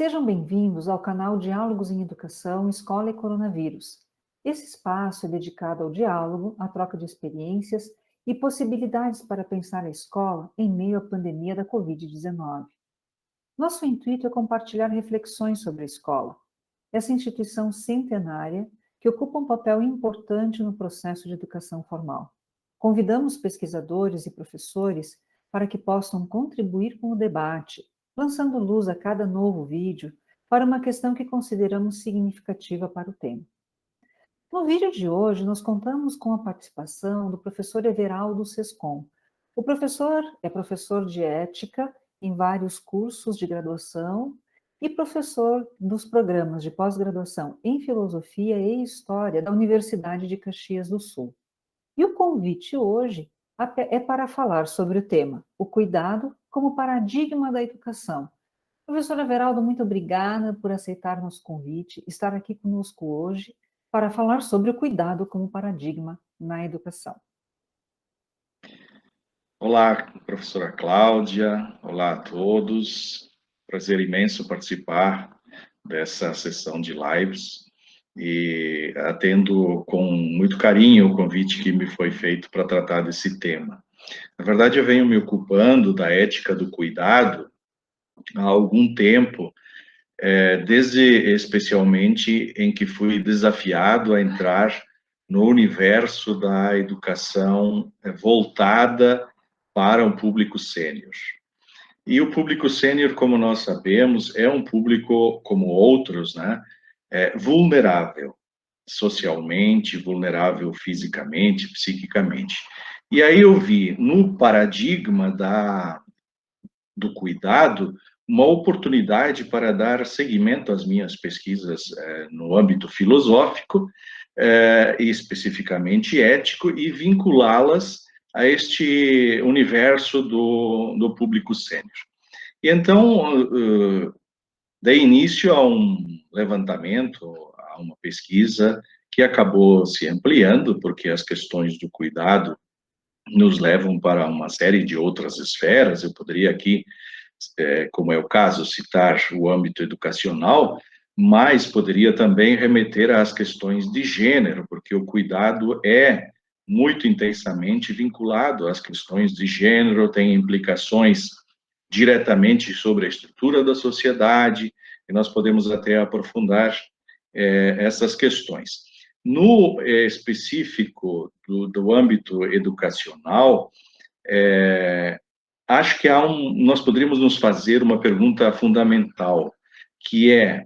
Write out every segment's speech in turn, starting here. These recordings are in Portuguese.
Sejam bem-vindos ao canal Diálogos em Educação, Escola e Coronavírus. Esse espaço é dedicado ao diálogo, à troca de experiências e possibilidades para pensar a escola em meio à pandemia da Covid-19. Nosso intuito é compartilhar reflexões sobre a escola, essa instituição centenária que ocupa um papel importante no processo de educação formal. Convidamos pesquisadores e professores para que possam contribuir com o debate, lançando luz a cada novo vídeo para uma questão que consideramos significativa para o tema. No vídeo de hoje, nós contamos com a participação do professor Everaldo Sescon. O professor é professor de ética em vários cursos de graduação e professor dos programas de pós-graduação em filosofia e história da Universidade de Caxias do Sul. E o convite hoje é para falar sobre o tema, o cuidado como paradigma da educação. Professor Everaldo, muito obrigada por aceitar nosso convite, estar aqui conosco hoje para falar sobre o cuidado como paradigma na educação. Olá, professora Cláudia, olá a todos. Prazer imenso participar dessa sessão de lives e atendo com muito carinho o convite que me foi feito para tratar desse tema. Na verdade, eu venho me ocupando da ética do cuidado há algum tempo, desde especialmente em que fui desafiado a entrar no universo da educação voltada para um público sênior. E o público sênior, como nós sabemos, é um público, como outros, né, vulnerável socialmente, vulnerável fisicamente, psiquicamente. E aí eu vi no paradigma do cuidado uma oportunidade para dar seguimento às minhas pesquisas no âmbito filosófico, e especificamente ético, e vinculá-las a este universo do público sênior. E então, dei início a um levantamento, a uma pesquisa que acabou se ampliando, porque as questões do cuidado nos levam para uma série de outras esferas. Eu poderia aqui, como é o caso, citar o âmbito educacional, mas poderia também remeter às questões de gênero, porque o cuidado é muito intensamente vinculado às questões de gênero, tem implicações diretamente sobre a estrutura da sociedade, e nós podemos até aprofundar essas questões. No específico do âmbito educacional, acho que nós poderíamos nos fazer uma pergunta fundamental, que é: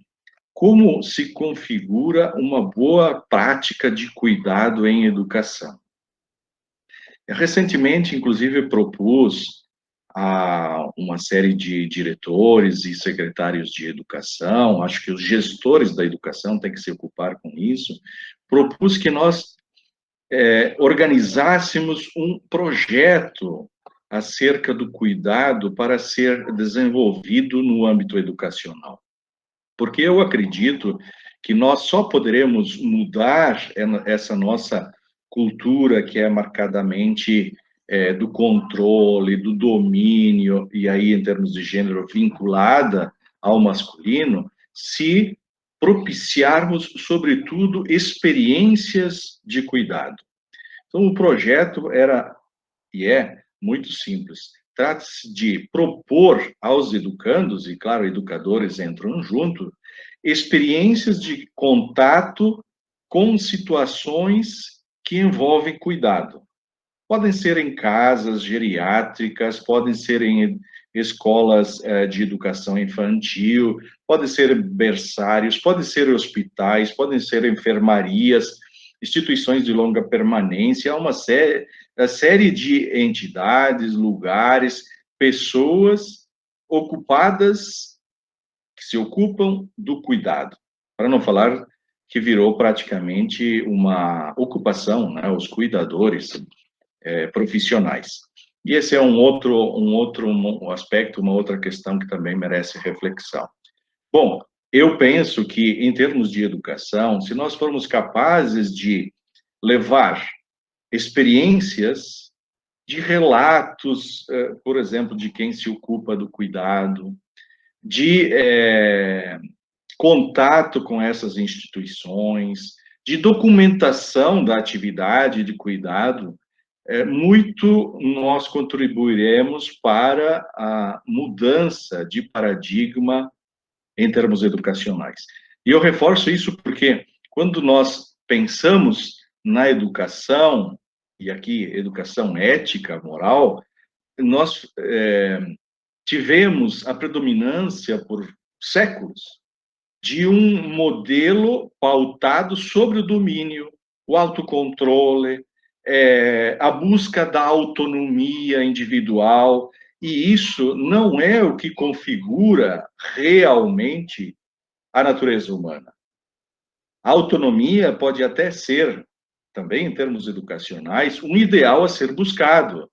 como se configura uma boa prática de cuidado em educação? Recentemente, inclusive, propus a uma série de diretores e secretários de educação, acho que os gestores da educação têm que se ocupar com isso, propus que nós organizássemos um projeto acerca do cuidado para ser desenvolvido no âmbito educacional. Porque eu acredito que nós só poderemos mudar essa nossa cultura que é marcadamente do controle, do domínio, e aí, em termos de gênero, vinculada ao masculino, se propiciarmos, sobretudo, experiências de cuidado. Então, o projeto era, e é, muito simples. Trata-se de propor aos educandos, e claro, educadores entram junto, experiências de contato com situações que envolvem cuidado. Podem ser em casas geriátricas, podem ser em escolas de educação infantil, podem ser berçários, podem ser hospitais, podem ser enfermarias, instituições de longa permanência, há uma série de entidades, lugares, pessoas ocupadas, que se ocupam do cuidado, para não falar que virou praticamente uma ocupação, né, os cuidadores profissionais. E esse é um outro aspecto, uma outra questão que também merece reflexão. Bom, eu penso que, em termos de educação, se nós formos capazes de levar experiências de relatos, por exemplo, de quem se ocupa do cuidado, de contato com essas instituições, de documentação da atividade de cuidado, muito nós contribuiremos para a mudança de paradigma em termos educacionais. E eu reforço isso porque quando nós pensamos na educação, e aqui educação ética, moral, nós tivemos a predominância por séculos de um modelo pautado sobre o domínio, o autocontrole, a busca da autonomia individual, e isso não é o que configura realmente a natureza humana. A autonomia pode até ser, também em termos educacionais, um ideal a ser buscado,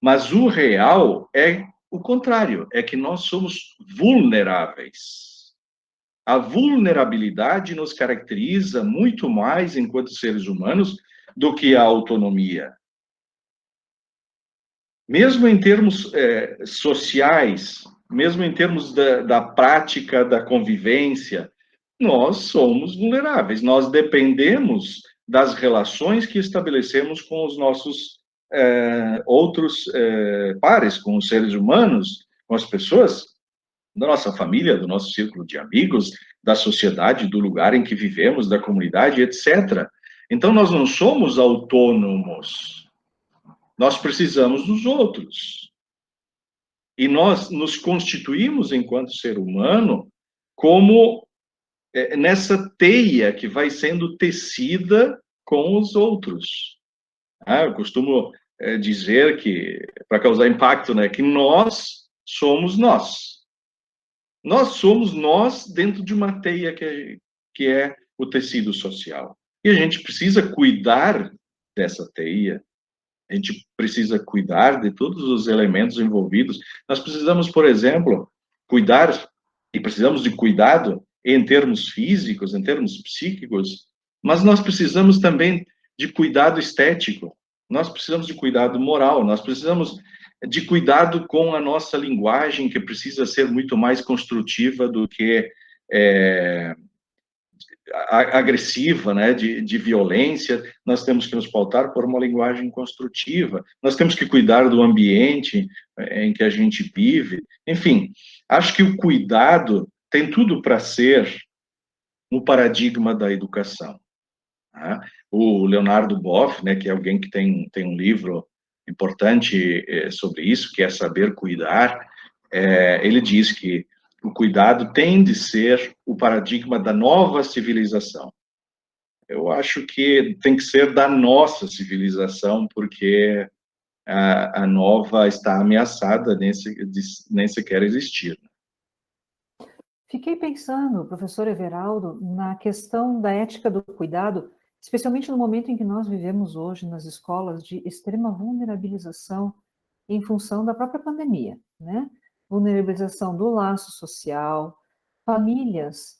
mas o real é o contrário, é que nós somos vulneráveis. A vulnerabilidade nos caracteriza muito mais enquanto seres humanos do que a autonomia. Mesmo em termos sociais, mesmo em termos da prática da convivência, nós somos vulneráveis. Nós dependemos das relações que estabelecemos com os nossos outros pares, com os seres humanos, com as pessoas da nossa família, do nosso círculo de amigos, da sociedade, do lugar em que vivemos, da comunidade, etc. Então, nós não somos autônomos. Nós precisamos dos outros. E nós nos constituímos, enquanto ser humano, como nessa teia que vai sendo tecida com os outros. Eu costumo dizer que, para causar impacto, né, que nós somos nós. Nós somos nós dentro de uma teia que é o tecido social. E a gente precisa cuidar dessa teia, a gente precisa cuidar de todos os elementos envolvidos. Nós precisamos, por exemplo, cuidar, e precisamos de cuidado em termos físicos, em termos psíquicos, mas nós precisamos também de cuidado estético, nós precisamos de cuidado moral, nós precisamos de cuidado com a nossa linguagem, que precisa ser muito mais construtiva do que agressiva, né, de violência. Nós temos que nos pautar por uma linguagem construtiva, nós temos que cuidar do ambiente em que a gente vive. Enfim, acho que o cuidado tem tudo para ser um paradigma da educação. Né? O Leonardo Boff, né, que é alguém que tem um livro importante sobre isso, que é Saber Cuidar, ele diz que o cuidado tem de ser o paradigma da nova civilização. Eu acho que tem que ser da nossa civilização, porque a nova está ameaçada, nem sequer existir. Fiquei pensando, professor Everaldo, na questão da ética do cuidado, especialmente no momento em que nós vivemos hoje nas escolas de extrema vulnerabilização em função da própria pandemia, né? Vulnerabilização do laço social, famílias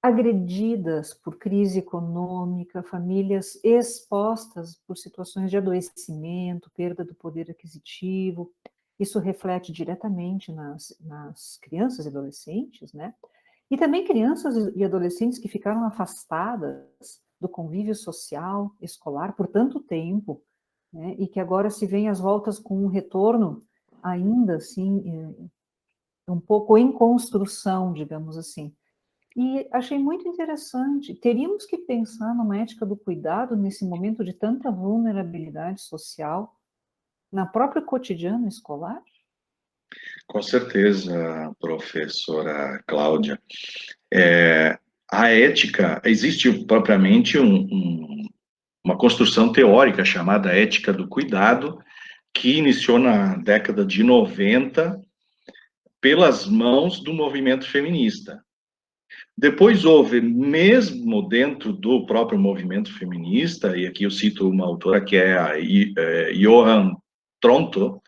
agredidas por crise econômica, famílias expostas por situações de adoecimento, perda do poder aquisitivo. Isso reflete diretamente nas crianças e adolescentes, né? E também crianças e adolescentes que ficaram afastadas do convívio social, escolar, por tanto tempo, né? E que agora se veem às voltas com um retorno ainda assim, um pouco em construção, digamos assim. E achei muito interessante. Teríamos que pensar numa ética do cuidado nesse momento de tanta vulnerabilidade social, na própria cotidiano escolar? Com certeza, professora Cláudia. A ética, existe propriamente uma construção teórica chamada ética do cuidado, que iniciou na década de 90 pelas mãos do movimento feminista. Depois houve, mesmo dentro do próprio movimento feminista, e aqui eu cito uma autora que é a Johan Tronto,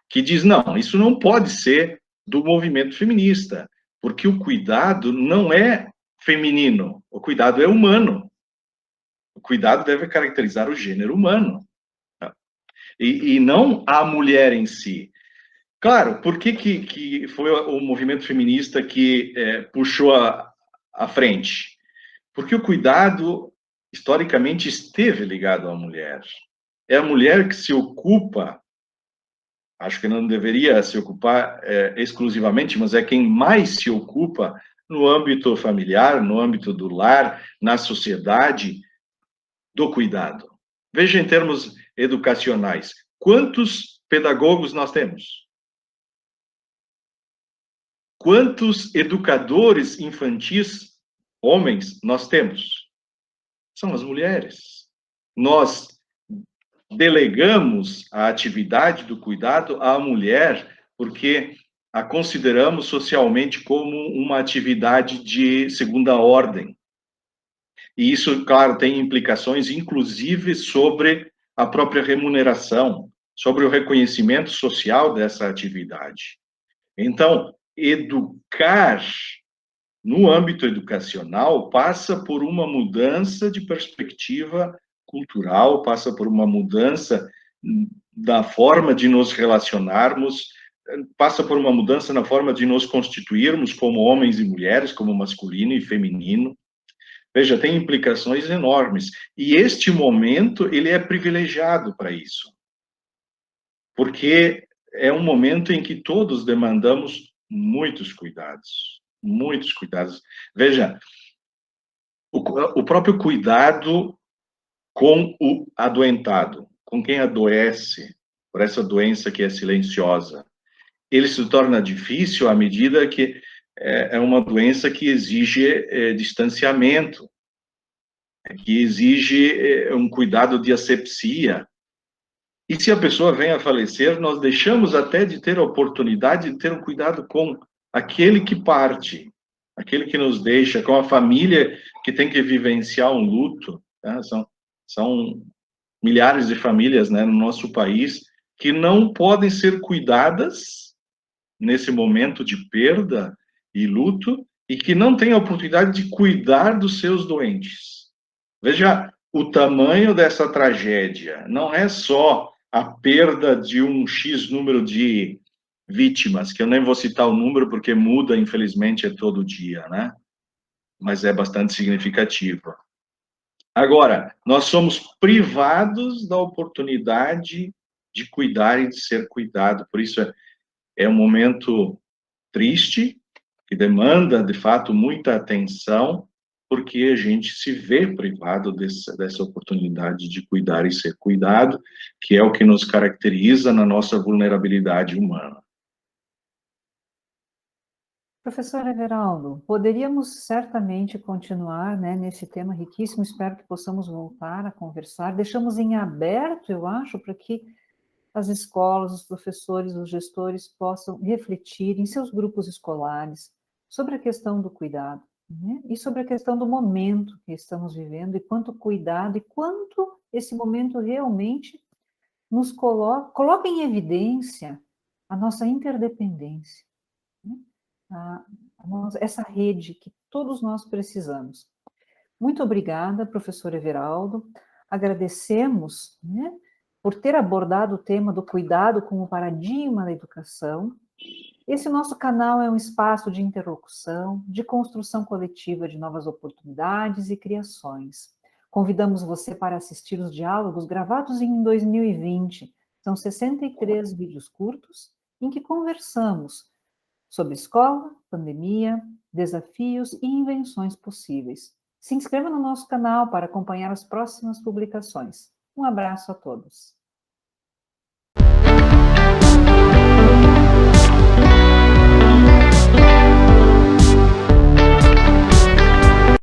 que diz, não, isso não pode ser do movimento feminista, porque o cuidado não é feminino, o cuidado é humano. O cuidado deve caracterizar o gênero humano, tá? E não a mulher em si. Claro, por que foi o movimento feminista que puxou à frente? Porque o cuidado, historicamente, esteve ligado à mulher. É a mulher que se ocupa, acho que não deveria se ocupar exclusivamente, mas é quem mais se ocupa no âmbito familiar, no âmbito do lar, na sociedade, do cuidado. Veja em termos educacionais, quantos pedagogos nós temos? Quantos educadores infantis, homens, nós temos? São as mulheres. Nós delegamos a atividade do cuidado à mulher porque a consideramos socialmente como uma atividade de segunda ordem. E isso, claro, tem implicações, inclusive, sobre a própria remuneração, sobre o reconhecimento social dessa atividade. Então, educar no âmbito educacional passa por uma mudança de perspectiva cultural, passa por uma mudança da forma de nos relacionarmos, passa por uma mudança na forma de nos constituirmos como homens e mulheres, como masculino e feminino. Veja, tem implicações enormes. E este momento, ele é privilegiado para isso. Porque é um momento em que todos demandamos muitos cuidados. Muitos cuidados. Veja, o próprio cuidado com o adoentado, com quem adoece por essa doença que é silenciosa, ele se torna difícil à medida que é uma doença que exige distanciamento, que exige um cuidado de asepsia. E se a pessoa vem a falecer, nós deixamos até de ter a oportunidade de ter um cuidado com aquele que parte, aquele que nos deixa, com a família que tem que vivenciar um luto. Né? São milhares de famílias, né, no nosso país que não podem ser cuidadas nesse momento de perda e luto e que não têm a oportunidade de cuidar dos seus doentes. Veja o tamanho dessa tragédia. Não é só a perda de um X número de vítimas, que eu nem vou citar o número porque muda, infelizmente, todo dia, né? Mas é bastante significativo. Agora, nós somos privados da oportunidade de cuidar e de ser cuidado. Por isso, é um momento triste, que demanda, de fato, muita atenção, porque a gente se vê privado dessa oportunidade de cuidar e ser cuidado, que é o que nos caracteriza na nossa vulnerabilidade humana. Professor Everaldo, poderíamos certamente continuar, né, nesse tema riquíssimo, espero que possamos voltar a conversar. Deixamos em aberto, eu acho, para que as escolas, os professores, os gestores possam refletir em seus grupos escolares sobre a questão do cuidado, né? E sobre a questão do momento que estamos vivendo e quanto cuidado e quanto esse momento realmente nos coloca em evidência a nossa interdependência, né? Essa rede que todos nós precisamos. Muito obrigada, professor Everaldo. Agradecemos, né, por ter abordado o tema do cuidado como paradigma da educação. Esse nosso canal é um espaço de interlocução, de construção coletiva de novas oportunidades e criações. Convidamos você para assistir os diálogos gravados em 2020. São 63 vídeos curtos em que conversamos sobre escola, pandemia, desafios e invenções possíveis. Se inscreva no nosso canal para acompanhar as próximas publicações. Um abraço a todos.